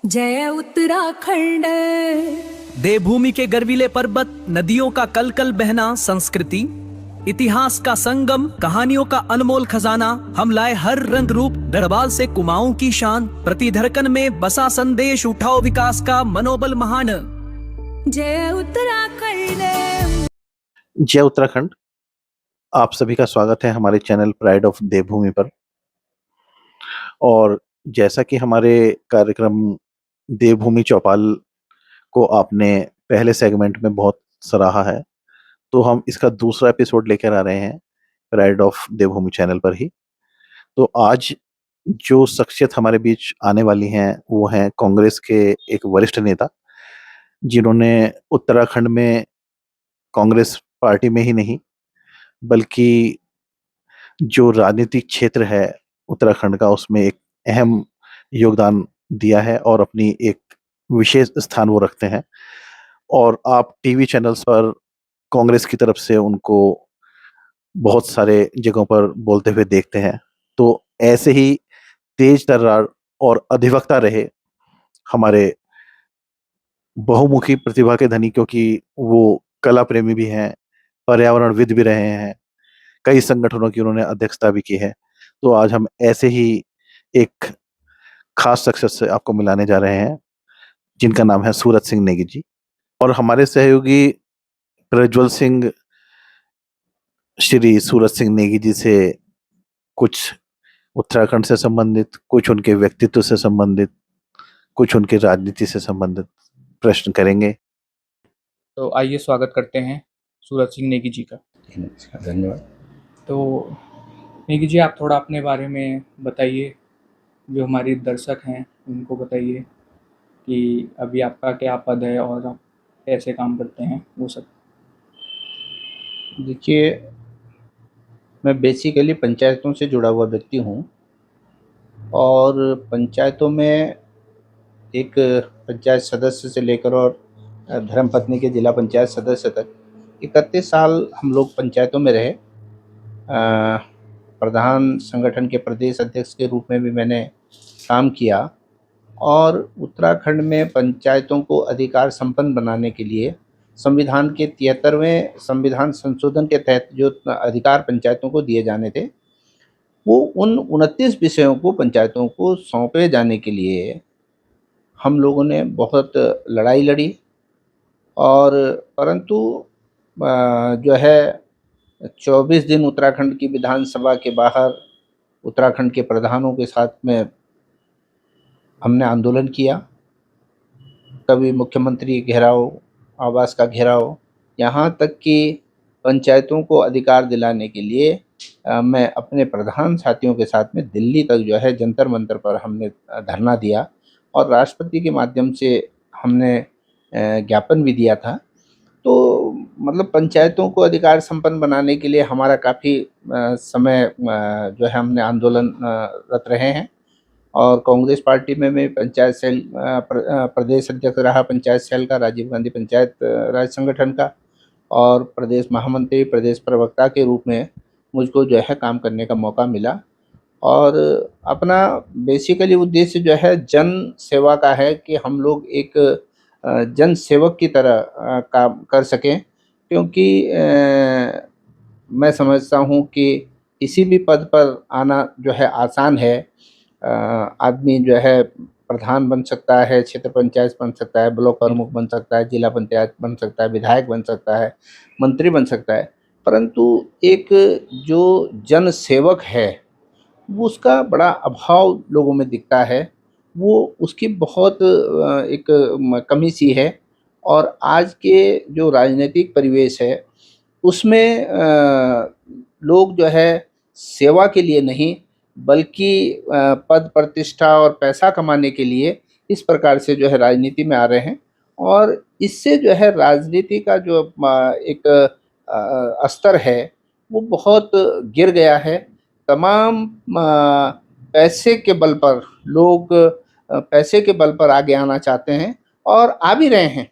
जय उत्तराखंड। देवभूमि के गर्वीले पर्वत, नदियों का कलकल बहना, संस्कृति इतिहास का संगम, कहानियों का अनमोल खजाना। हम लाए हर रंग रूप गढ़वाल से कुमाऊं की शान। प्रति धड़कन में बसा संदेश, उठाओ विकास का मनोबल महान। जय उत्तराखंड। जय उत्तराखंड। आप सभी का स्वागत है हमारे चैनल प्राइड ऑफ देवभूमि पर। और जैसा कि हमारे कार्यक्रम देवभूमि चौपाल को आपने पहले सेगमेंट में बहुत सराहा है, तो हम इसका दूसरा एपिसोड लेकर आ रहे हैं प्राइड ऑफ देवभूमि चैनल पर ही। तो आज जो शख्सियत हमारे बीच आने वाली हैं वो हैं कांग्रेस के एक वरिष्ठ नेता, जिन्होंने उत्तराखंड में कांग्रेस पार्टी में ही नहीं बल्कि जो राजनीतिक क्षेत्र है उत्तराखंड का, उसमें एक अहम योगदान दिया है और अपनी एक विशेष स्थान वो रखते हैं। और आप टीवी चैनल्स पर कांग्रेस की तरफ से उनको बहुत सारे जगहों पर बोलते हुए देखते हैं। तो ऐसे ही तेज तर्रार और अधिवक्ता रहे हमारे बहुमुखी प्रतिभा के धनी, क्योंकि वो कला प्रेमी भी हैं, पर्यावरणविद भी रहे हैं, कई संगठनों की उन्होंने अध्यक्षता भी की है। तो आज हम ऐसे ही एक खास शख्सियत से आपको मिलाने जा रहे हैं, जिनका नाम है सूरज सिंह नेगी जी। और हमारे सहयोगी प्रज्वल सिंह श्री सूरज सिंह नेगी जी से कुछ उत्तराखंड से संबंधित, कुछ उनके व्यक्तित्व से संबंधित, कुछ उनकी राजनीति से संबंधित प्रश्न करेंगे। तो आइए स्वागत करते हैं सूरज सिंह नेगी जी का। धन्यवाद। तो नेगी जी, आप थोड़ा अपने बारे में बताइए, जो हमारे दर्शक हैं उनको बताइए कि अभी आपका क्या पद है और आप कैसे काम करते हैं, वो सब। देखिए, मैं बेसिकली पंचायतों से जुड़ा हुआ व्यक्ति हूँ और पंचायतों में एक पंचायत सदस्य से लेकर और धर्मपत्नी के जिला पंचायत सदस्य तक 31 साल हम लोग पंचायतों में रहे। प्रधान संगठन के प्रदेश अध्यक्ष के रूप में भी मैंने काम किया और उत्तराखंड में पंचायतों को अधिकार संपन्न बनाने के लिए संविधान के 73वें संविधान संशोधन के तहत जो अधिकार पंचायतों को दिए जाने थे, वो उन 29 विषयों को पंचायतों को सौंपे जाने के लिए हम लोगों ने बहुत लड़ाई लड़ी। और परंतु जो है 24 दिन उत्तराखंड की विधानसभा के बाहर उत्तराखंड के प्रधानों के साथ में हमने आंदोलन किया। कभी मुख्यमंत्री घेराव, आवास का घेराव, यहाँ तक कि पंचायतों को अधिकार दिलाने के लिए मैं अपने प्रधान साथियों के साथ में दिल्ली तक जो है जंतर मंतर पर हमने धरना दिया और राष्ट्रपति के माध्यम से हमने ज्ञापन भी दिया था। तो मतलब पंचायतों को अधिकार संपन्न बनाने के लिए हमारा काफ़ी समय जो है हमने आंदोलन रत रहे हैं। और कांग्रेस पार्टी में मैं पंचायत सेल प्रदेश अध्यक्ष रहा, पंचायत सेल का, राजीव गांधी पंचायत राज संगठन का, और प्रदेश महामंत्री, प्रदेश प्रवक्ता के रूप में मुझको जो है काम करने का मौका मिला। और अपना बेसिकली उद्देश्य जो है जन सेवा का है कि हम लोग एक जन सेवक की तरह काम कर सकें, क्योंकि मैं समझता हूँ कि किसी भी पद पर आना जो है आसान है। आदमी जो है प्रधान बन सकता है, क्षेत्र पंचायत बन सकता है, ब्लॉक प्रमुख बन सकता है, जिला पंचायत बन सकता है, विधायक बन सकता है, मंत्री बन सकता है, परंतु एक जो जन सेवक है वो उसका बड़ा अभाव लोगों में दिखता है। वो उसकी बहुत एक कमी सी है। और आज के जो राजनीतिक परिवेश है उसमें लोग जो है सेवा के लिए नहीं बल्कि पद प्रतिष्ठा और पैसा कमाने के लिए इस प्रकार से जो है राजनीति में आ रहे हैं। और इससे जो है राजनीति का जो एक स्तर है वो बहुत गिर गया है। तमाम पैसे के बल पर लोग पैसे के बल पर आगे आना चाहते हैं और आ भी रहे हैं।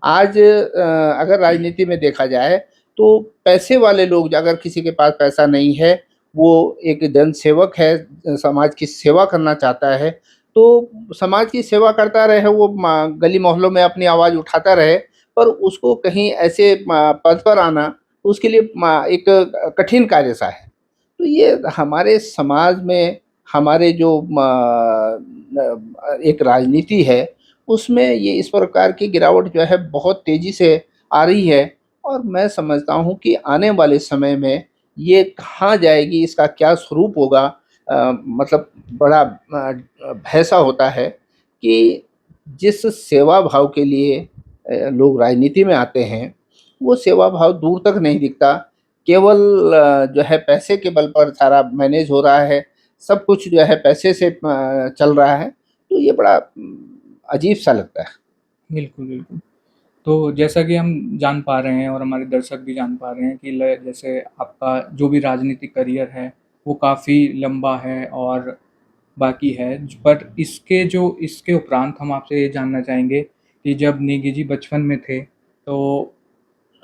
आज अगर राजनीति में देखा जाए तो पैसे वाले लोग, अगर किसी के पास पैसा नहीं है, वो एक जन सेवक है, समाज की सेवा करना चाहता है, तो समाज की सेवा करता रहे, वो गली मोहल्लों में अपनी आवाज़ उठाता रहे, पर उसको कहीं ऐसे पद पर आना उसके लिए एक कठिन कार्य सा है। तो ये हमारे समाज में हमारे जो एक राजनीति है, उसमें ये इस प्रकार की गिरावट जो है बहुत तेज़ी से आ रही है, और मैं समझता हूँ कि आने वाले समय में ये कहाँ जाएगी, इसका क्या स्वरूप होगा। मतलब बड़ा भय सा होता है कि जिस सेवा भाव के लिए लोग राजनीति में आते हैं, वो सेवा भाव दूर तक नहीं दिखता। केवल जो है पैसे के बल पर सारा मैनेज हो रहा है, सब कुछ जो है पैसे से चल रहा है, तो ये बड़ा अजीब-सा लगता है। बिल्कुल, बिल्कुल। तो जैसा कि हम जान पा रहे हैं और हमारे दर्शक भी जान पा रहे हैं कि ल जैसे आपका जो भी राजनीतिक करियर है, वो काफ़ी लंबा है और बाकी है। पर इसके उपरांत हम आपसे ये जानना चाहेंगे कि जब नेगी जी बचपन में थे, तो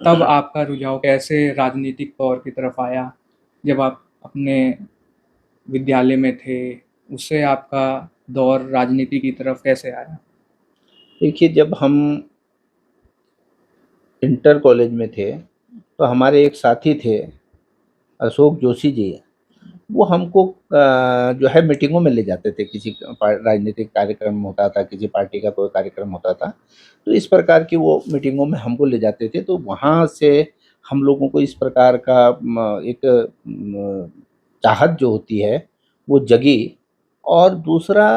तब आपका रुझाव कैसे राजनीतिक तौर की तरफ आया? जब आप अपने विद्यालय में थे, उससे आपका दौर राजनीति की तरफ कैसे आया? देखिए, जब हम इंटर कॉलेज में थे, तो हमारे एक साथी थे, अशोक जोशी जी। वो हमको जो है मीटिंगों में ले जाते थे, किसी राजनीतिक कार्यक्रम होता था, किसी पार्टी का कोई कार्यक्रम होता था, तो इस प्रकार की वो मीटिंगों में हमको ले जाते थे। तो वहाँ से हम लोगों को इस प्रकार का एक चाहत जो होती है, वो जगी। और दूसरा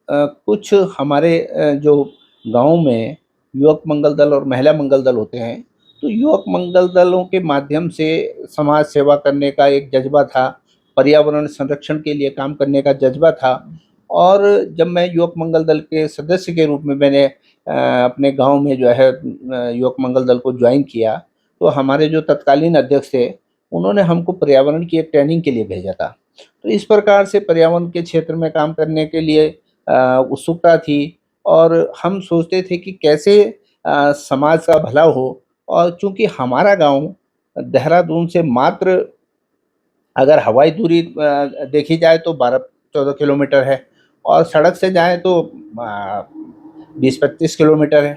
कुछ हमारे जो गाँव में युवक मंगल दल और महिला मंगल दल होते हैं, तो युवक मंगल दलों के माध्यम से समाज सेवा करने का एक जज़्बा था, पर्यावरण संरक्षण के लिए काम करने का जज़्बा था। और जब मैं युवक मंगल दल के सदस्य के रूप में मैंने अपने गाँव में जो है युवक मंगल दल को जॉइन किया, तो हमारे जो तत्कालीन अध्यक्ष थे, उन्होंने हमको पर्यावरण की एक ट्रेनिंग के लिए भेजा था। तो इस प्रकार से पर्यावरण के क्षेत्र में काम करने के लिए उत्सुकता थी, और हम सोचते थे कि कैसे समाज का भला हो। और चूँकि हमारा गाँव देहरादून से मात्र, अगर हवाई दूरी देखी जाए तो 12-14 किलोमीटर है, और सड़क से जाएँ तो 20-25 किलोमीटर है।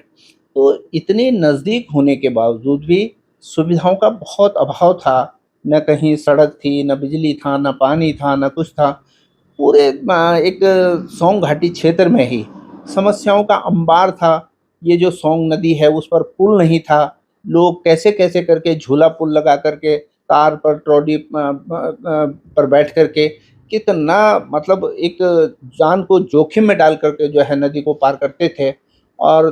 तो इतने नज़दीक होने के बावजूद भी सुविधाओं का बहुत अभाव था। न कहीं सड़क थी, न बिजली था, न पानी था, न कुछ था। पूरे एक सोंग घाटी क्षेत्र में ही समस्याओं का अंबार था। ये जो सोंग नदी है, उस पर पुल नहीं था। लोग कैसे-कैसे करके झूला पुल लगा कर के, कार पर ट्रॉली पर बैठ कर के कितना, मतलब एक जान को जोखिम में डाल कर के जो है नदी को पार करते थे। और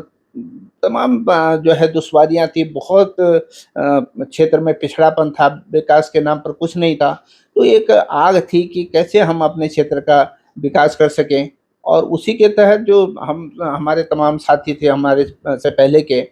तमाम जो है दुश्वारियाँ थी, बहुत क्षेत्र में पिछड़ापन था, विकास के नाम पर कुछ नहीं था। तो एक आग थी कि कैसे हम अपने क्षेत्र का विकास कर सकें। और उसी के तहत जो हम हमारे तमाम साथी थे, हमारे से पहले के,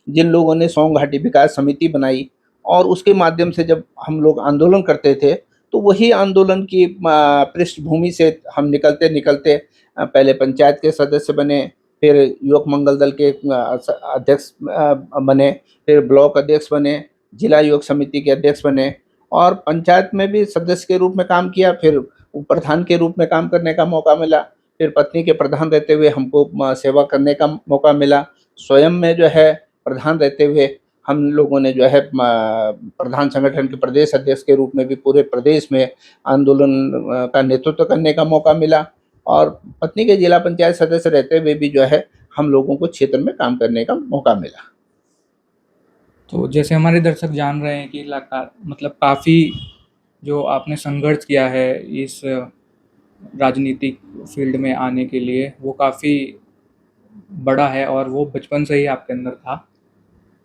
जिन लोगों ने सोंग घाटी विकास समिति बनाई, और उसके माध्यम से जब हम लोग आंदोलन करते थे, तो वही आंदोलन की पृष्ठभूमि से हम निकलते-निकलते पहले पंचायत के सदस्य बने, फिर युवक मंगल दल के अध्यक्ष बने, फिर ब्लॉक अध्यक्ष बने, जिला युवक समिति के अध्यक्ष बने, और पंचायत में भी सदस्य के रूप में काम किया। फिर प्रधान के रूप में काम करने का मौका मिला। फिर पत्नी के प्रधान रहते हुए हमको सेवा करने का मौका मिला। स्वयं में जो है प्रधान रहते हुए हम लोगों ने जो है प्रधान संगठन के प्रदेश अध्यक्ष के रूप में भी पूरे प्रदेश में आंदोलन का नेतृत्व करने का मौका मिला। और पत्नी के जिला पंचायत सदस्य रहते हुए भी जो है हम लोगों को क्षेत्र में काम करने का मौका मिला। तो जैसे हमारे दर्शक जान रहे हैं कि मतलब काफ़ी जो आपने संघर्ष किया है इस राजनीतिक फील्ड में आने के लिए, वो काफ़ी बड़ा है और वो बचपन से ही आपके अंदर था।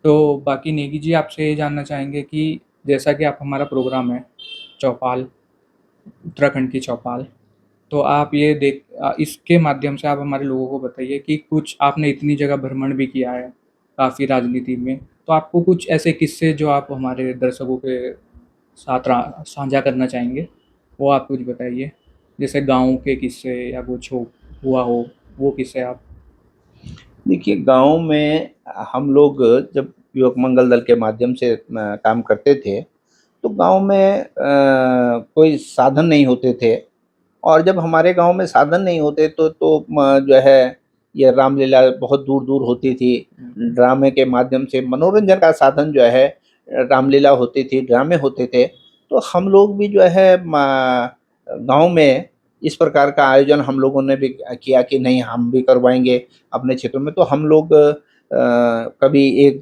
तो बाकी नेगी जी, आपसे ये जानना चाहेंगे कि जैसा कि आप हमारा प्रोग्राम है चौपाल, उत्तराखंड की चौपाल, तो आप ये इसके माध्यम से आप हमारे लोगों को बताइए कि कुछ आपने इतनी जगह भ्रमण भी किया है काफ़ी राजनीति में, तो आपको कुछ ऐसे किस्से जो आप हमारे दर्शकों के साथ साझा करना चाहेंगे, वो आप कुछ बताइए। जैसे गाँव के किस्से या कुछ हुआ हो, वो किस्से आप। देखिए, गाँव में हम लोग जब युवक मंगल दल के माध्यम से काम करते थे, तो गाँव में कोई साधन नहीं होते थे, और जब हमारे गांव में साधन नहीं होते तो जो है ये रामलीला बहुत दूर दूर होती थी। ड्रामे के माध्यम से मनोरंजन का साधन जो है रामलीला होती थी, ड्रामे होते थे। तो हम लोग भी जो है गांव में इस प्रकार का आयोजन हम लोगों ने भी किया कि नहीं हम भी करवाएंगे अपने क्षेत्र में। तो हम लोग कभी एक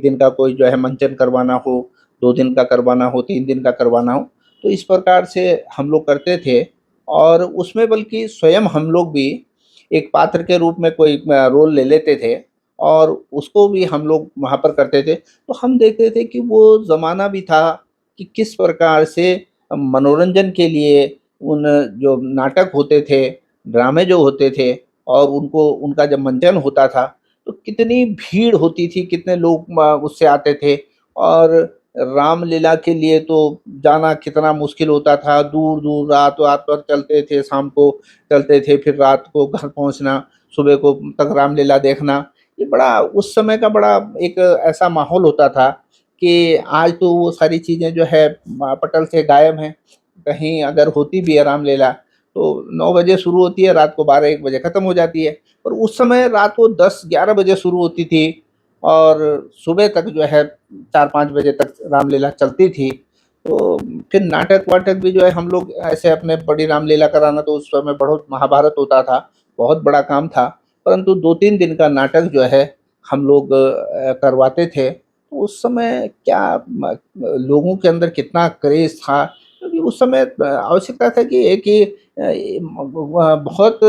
दिन का कोई जो है मंचन करवाना हो, 2 दिन का करवाना हो, 3 दिन का करवाना हो, तो इस प्रकार से हम लोग करते थे। और उसमें बल्कि स्वयं हम लोग भी एक पात्र के रूप में कोई रोल ले लेते थे और उसको भी हम लोग वहाँ पर करते थे। तो हम देखते थे कि वो ज़माना भी था कि किस प्रकार से मनोरंजन के लिए उन जो नाटक होते थे, ड्रामे जो होते थे और उनका जब मंचन होता था, तो कितनी भीड़ होती थी, कितने लोग उससे आते थे। और रामलीला के लिए तो जाना कितना मुश्किल होता था, दूर-दूर रात-वात भर चलते थे, शाम को चलते थे, फिर रात को घर पहुँचना, सुबह को तक रामलीला देखना। ये बड़ा उस समय का बड़ा एक ऐसा माहौल होता था कि आज तो वो सारी चीज़ें जो है पटल से गायब हैं। कहीं अगर होती भी है रामलीला तो 9 बजे शुरू होती है, रात को 12-1 बजे ख़त्म हो जाती है। और उस समय रात को 10-11 बजे शुरू होती थी और सुबह तक जो है 4-5 बजे तक रामलीला चलती थी। तो फिर नाटक-वाटक भी जो है हम लोग ऐसे अपने बड़ी रामलीला कराना तो उस समय बहुत महाभारत होता था, बहुत बड़ा काम था। परंतु 2-3 दिन का नाटक जो है हम लोग करवाते थे। तो उस समय क्या लोगों के अंदर कितना क्रेज़ था, क्योंकि उस समय आवश्यकता था कि एक ही बहुत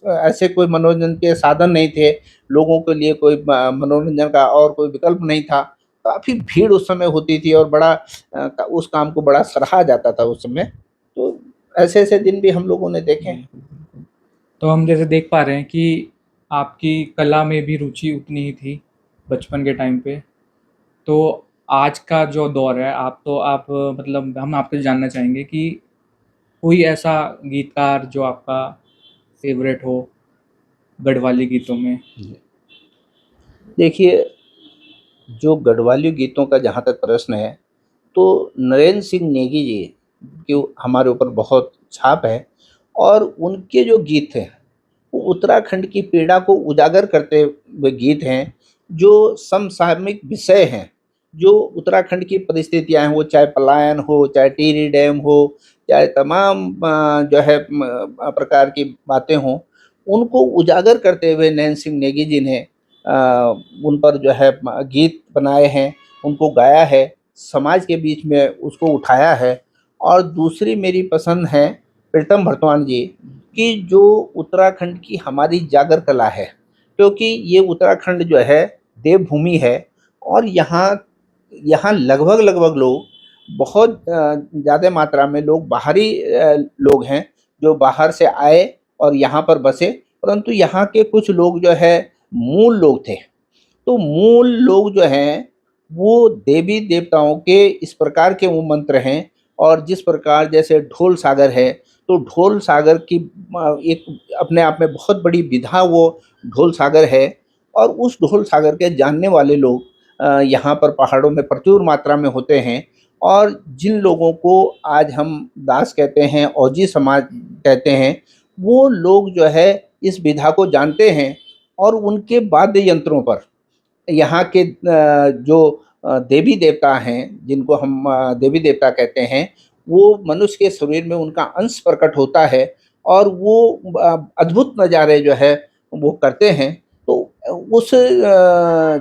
ऐसे कोई मनोरंजन के साधन नहीं थे, लोगों के लिए कोई मनोरंजन का और कोई विकल्प नहीं था। काफ़ी भीड़ उस समय होती थी और बड़ा उस काम को बड़ा सराहा जाता था उस समय। तो ऐसे-ऐसे दिन भी हम लोगों ने देखे हैं। तो हम जैसे देख पा रहे हैं कि आपकी कला में भी रुचि उतनी ही थी बचपन के टाइम पे। तो आज का जो दौर है आप मतलब हम आपसे जानना चाहेंगे कि कोई ऐसा गीतकार जो आपका फ़ेवरेट हो गढ़वाली गीतों में? देखिए, जो गढ़वाली गीतों का जहाँ तक प्रश्न है, तो नरेंद्र सिंह नेगी जी की हमारे ऊपर बहुत छाप है। और उनके जो गीत हैं, वो उत्तराखंड की पीड़ा को उजागर करते हुए गीत हैं, जो समसामयिक विषय हैं, जो उत्तराखंड की परिस्थितियाँ हैं, वो चाहे पलायन हो, चाहे टिहरी डैम हो, चाहे तमाम जो है प्रकार की बातें हों, उनको उजागर करते हुए नैन सिंह नेगी जी ने उन पर जो है गीत बनाए हैं, उनको गाया है, समाज के बीच में उसको उठाया है। और दूसरी मेरी पसंद है प्रीतम भरतवान जी की, जो उत्तराखंड की हमारी जागर कला है, क्योंकि ये उत्तराखंड जो है देवभूमि है। और यहाँ यहाँ लगभग लोग बहुत ज़्यादा मात्रा में लोग बाहरी लोग हैं, जो बाहर से आए और यहाँ पर बसे। परंतु यहाँ के कुछ लोग जो है मूल लोग थे। तो मूल लोग जो हैं, वो देवी-देवताओं के इस प्रकार के वो मंत्र हैं। और जिस प्रकार जैसे ढोल सागर है, तो ढोल सागर की एक अपने आप में बहुत बड़ी विधा वो ढोल सागर है। और उस ढोल सागर के जानने वाले लोग यहाँ पर पहाड़ों में प्रचुर मात्रा में होते हैं। और जिन लोगों को आज हम दास कहते हैं, ओजी समाज कहते हैं, वो लोग जो है इस विधा को जानते हैं। और उनके वाद्य यंत्रों पर यहाँ के जो देवी देवता हैं, जिनको हम देवी देवता कहते हैं, वो मनुष्य के शरीर में उनका अंश प्रकट होता है और वो अद्भुत नज़ारे जो है वो करते हैं। तो उस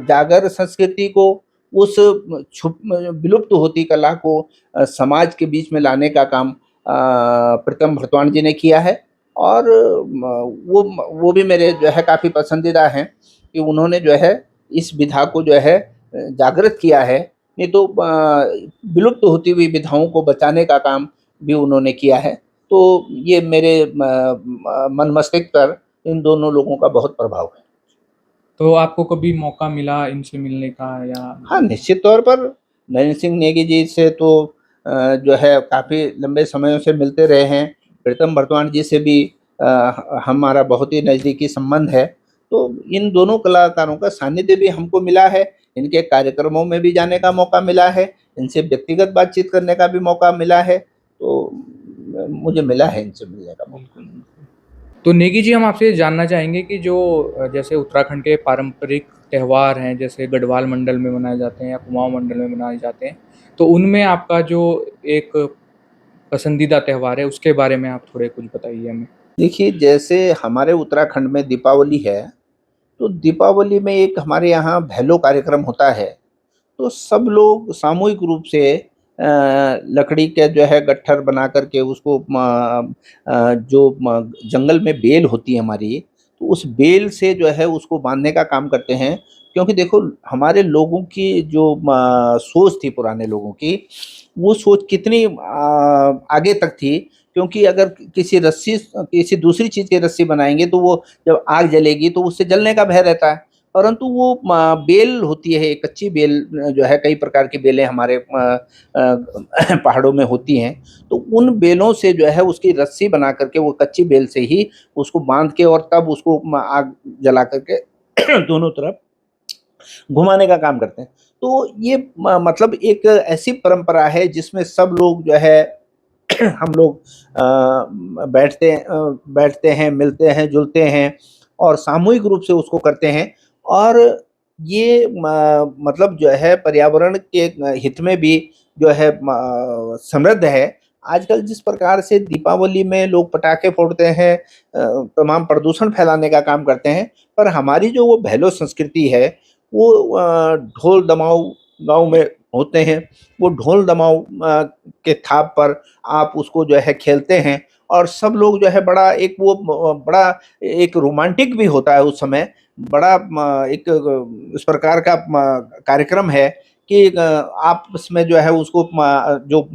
जागर संस्कृति को, उस विलुप्त होती कला को समाज के बीच में लाने का काम प्रीतम भरतवान जी ने किया है। और वो भी मेरे जो है काफ़ी पसंदीदा हैं कि उन्होंने जो है इस विधा को जो है जागृत किया है। नहीं तो विलुप्त होती हुई विधाओं को बचाने का काम भी उन्होंने किया है। तो ये मेरे मन मस्तिष्क पर इन दोनों लोगों का बहुत प्रभाव है। तो आपको कभी मौका मिला इनसे मिलने का या? हाँ, निश्चित तौर पर नरेंद्र सिंह नेगी जी से तो जो है काफ़ी लंबे समयों से मिलते रहे हैं। प्रीतम भरतवान जी से भी हमारा बहुत ही नज़दीकी संबंध है। तो इन दोनों कलाकारों का सानिध्य भी हमको मिला है, इनके कार्यक्रमों में भी जाने का मौका मिला है, इनसे व्यक्तिगत बातचीत करने का भी मौका मिला है। तो मुझे मिला है इनसे मिलने का मौका। बिल्कुल। तो नेगी जी, हम आपसे जानना चाहेंगे कि जो जैसे उत्तराखंड के पारंपरिक त्योहार हैं, जैसे गढ़वाल मंडल में मनाए जाते हैं या कुमाऊँ मंडल में मनाए जाते हैं, तो उनमें आपका जो एक पसंदीदा त्योहार है, उसके बारे में आप थोड़े कुछ बताइए हमें? देखिए, जैसे हमारे उत्तराखंड में दीपावली है, तो दीपावली में एक हमारे यहाँ भैलो कार्यक्रम होता है। तो सब लोग सामूहिक रूप से लकड़ी के जो है गट्ठर बना करके उसको जो जंगल में बेल होती है हमारी, तो उस बेल से जो है उसको बांधने का काम करते हैं। क्योंकि देखो, हमारे लोगों की जो सोच थी पुराने लोगों की, वो सोच कितनी आगे तक थी। क्योंकि अगर किसी रस्सी किसी दूसरी चीज़ की रस्सी बनाएँगे तो वो जब आग जलेगी तो उससे जलने का भय रहता है। परंतु वो बेल होती है, एक कच्ची बेल जो है, कई प्रकार की बेलें हमारे पहाड़ों में होती हैं। तो उन बेलों से जो है उसकी रस्सी बना करके वो कच्ची बेल से ही उसको बाँध के और तब उसको आग जला करके दोनों तरफ घुमाने का काम करते हैं। तो ये मतलब एक ऐसी परंपरा है जिसमें सब लोग जो है हम लोग बैठते हैं, मिलते हैं, जुलते हैं और सामूहिक रूप से उसको करते हैं। और ये मतलब जो है पर्यावरण के हित में भी जो है समृद्ध है। आजकल जिस प्रकार से दीपावली में लोग पटाखे फोड़ते हैं, तमाम प्रदूषण फैलाने का काम करते हैं, पर हमारी जो वो भैलो संस्कृति है, वो ढोल दमाऊ गाँव में होते हैं। वो ढोल दमाऊ के थाप पर आप उसको जो है खेलते हैं और सब लोग जो है बड़ा एक वो बड़ा एक रोमांटिक भी होता है उस समय। बड़ा एक इस प्रकार का कार्यक्रम है कि आपस में जो है उसको जो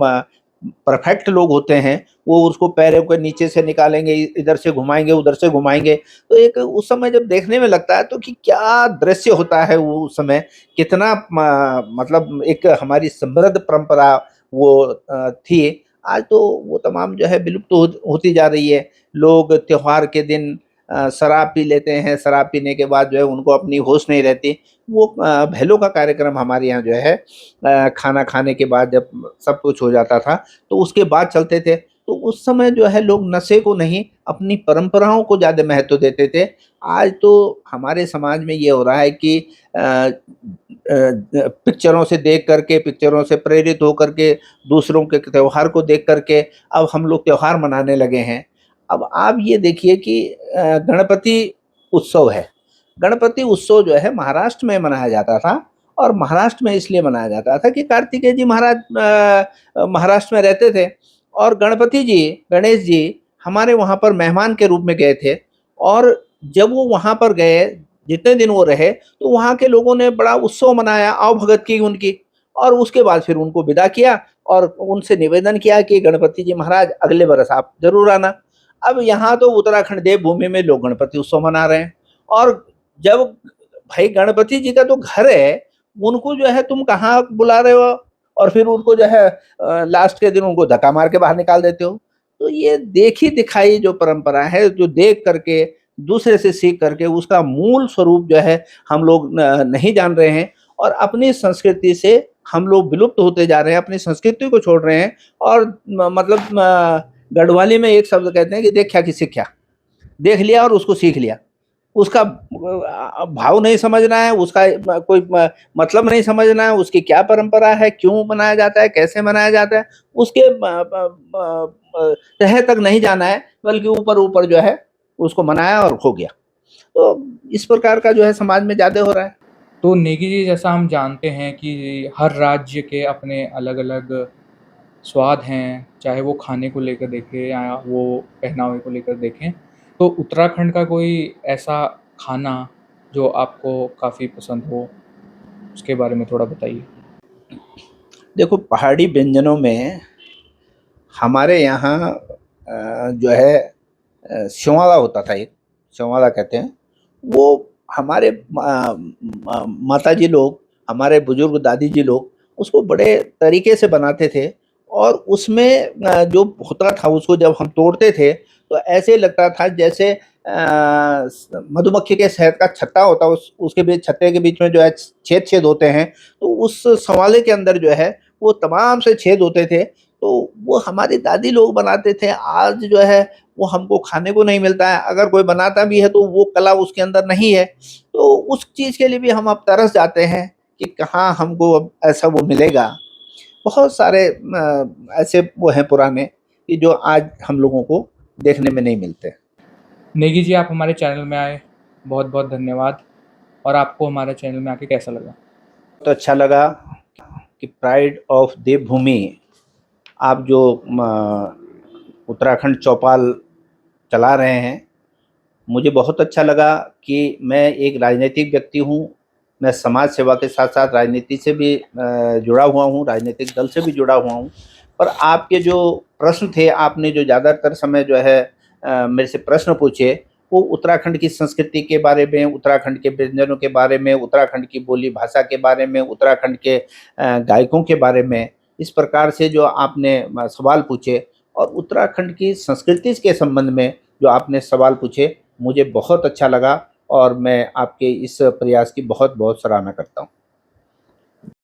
परफेक्ट लोग होते हैं, वो उसको पैरों के नीचे से निकालेंगे, इधर से घुमाएँगे, उधर से घुमाएँगे। तो एक उस समय जब देखने में लगता है तो कि क्या दृश्य होता है वो उस समय, कितना मतलब एक हमारी समृद्ध परंपरा वो थी। आज तो वो तमाम जो है विलुप्त होती जा रही है। लोग त्योहार के दिन शराब पी लेते हैं, शराब पीने के बाद जो है उनको अपनी होश नहीं रहती। वो भैलो का कार्यक्रम हमारे यहाँ जो है खाना खाने के बाद जब सब कुछ हो जाता था, तो उसके बाद चलते थे। तो उस समय जो है लोग नशे को नहीं, अपनी परंपराओं को ज़्यादा महत्व देते थे। आज तो हमारे समाज में ये हो रहा है कि पिक्चरों से देख कर के, पिक्चरों से प्रेरित होकर के, दूसरों के त्योहार को देख कर के अब हम लोग त्योहार मनाने लगे हैं। अब आप ये देखिए कि गणपति उत्सव है। गणपति उत्सव जो है महाराष्ट्र में मनाया जाता था और महाराष्ट्र में इसलिए मनाया जाता था कि कार्तिकेय जी महाराज महाराष्ट्र में रहते थे और गणपति जी, गणेश जी हमारे वहाँ पर मेहमान के रूप में गए थे। और जब वो वहाँ पर गए, जितने दिन वो रहे, तो वहाँ के लोगों ने बड़ा उत्सव मनाया, आवभगत की उनकी। और उसके बाद फिर उनको विदा किया और उनसे निवेदन किया कि गणपति जी महाराज अगले बरस आप ज़रूर आना। अब यहाँ तो उत्तराखंड देवभूमि में लोग गणपति उत्सव मना रहे हैं और जब भाई गणपति जी का तो घर है, उनको जो है तुम कहाँ बुला रहे हो और फिर उनको जो है लास्ट के दिन उनको धक्का मार के बाहर निकाल देते हो। तो ये देखी दिखाई जो परंपरा है, जो देख करके दूसरे से सीख करके उसका मूल स्वरूप जो है हम लोग नहीं जान रहे हैं और अपनी संस्कृति से हम लोग विलुप्त होते जा रहे हैं, अपनी संस्कृति को छोड़ रहे हैं। और मतलब गढ़वाली में एक शब्द कहते हैं कि देखा कि सीख्या, देख लिया और उसको सीख लिया। उसका भाव नहीं समझना है, उसका कोई मतलब नहीं समझना है, उसकी क्या परंपरा है, क्यों मनाया जाता है, कैसे मनाया जाता है, उसके तह तक नहीं जाना है, बल्कि ऊपर-ऊपर जो है उसको मनाया और हो गया। तो इस प्रकार का जो है समाज में ज़्यादा हो रहा है। तो नेगी जी, जैसा हम जानते हैं कि हर राज्य के अपने अलग-अलग स्वाद हैं, चाहे वो खाने को लेकर देखें या वो पहनावे को लेकर देखें। तो उत्तराखंड का कोई ऐसा खाना जो आपको काफ़ी पसंद हो, उसके बारे में थोड़ा बताइए? देखो, पहाड़ी व्यंजनों में हमारे यहाँ जो है सिंवाला होता था एक, सिंवाला कहते हैं। वो हमारे माताजी लोग, हमारे बुजुर्ग दादी जी लोग उसको बड़े तरीके से बनाते थे और उसमें जो होता था उसको जब हम तोड़ते थे तो ऐसे लगता था जैसे मधुमक्खी के शहद का छत्ता होता है, उसके बीच, छत्ते के बीच में जो है छेद-छेद होते हैं। तो उस संवाले के अंदर जो है वो तमाम से छेद होते थे। तो वो हमारी दादी लोग बनाते थे। आज जो है वो हमको खाने को नहीं मिलता है, अगर कोई बनाता भी है तो वो कला उसके अंदर नहीं है। तो उस चीज़ के लिए भी हम अब तरस जाते हैं कि कहाँ हमको अब ऐसा वो मिलेगा। बहुत सारे ऐसे वो हैं पुराने कि जो आज हम लोगों को देखने में नहीं मिलते। नेगी जी, आप हमारे चैनल में आए, बहुत बहुत धन्यवाद। और आपको हमारे चैनल में आके कैसा लगा? तो अच्छा लगा कि प्राइड ऑफ देवभूमि आप जो उत्तराखंड चौपाल चला रहे हैं, मुझे बहुत अच्छा लगा कि मैं एक राजनीतिक व्यक्ति हूँ। मैं समाज सेवा के साथ-साथ राजनीति से भी जुड़ा हुआ हूँ, राजनीतिक दल से भी जुड़ा हुआ हूँ। पर आपके जो प्रश्न थे, आपने जो ज़्यादातर समय जो है मेरे से प्रश्न पूछे, वो उत्तराखंड की संस्कृति के बारे में, उत्तराखंड के व्यंजनों के बारे में, उत्तराखंड की बोली भाषा के बारे में, उत्तराखंड के गायकों के बारे में, इस प्रकार से जो आपने सवाल पूछे और उत्तराखंड की संस्कृति के संबंध में जो आपने सवाल पूछे, मुझे बहुत अच्छा लगा और मैं आपके इस प्रयास की बहुत-बहुत सराहना करता हूँ।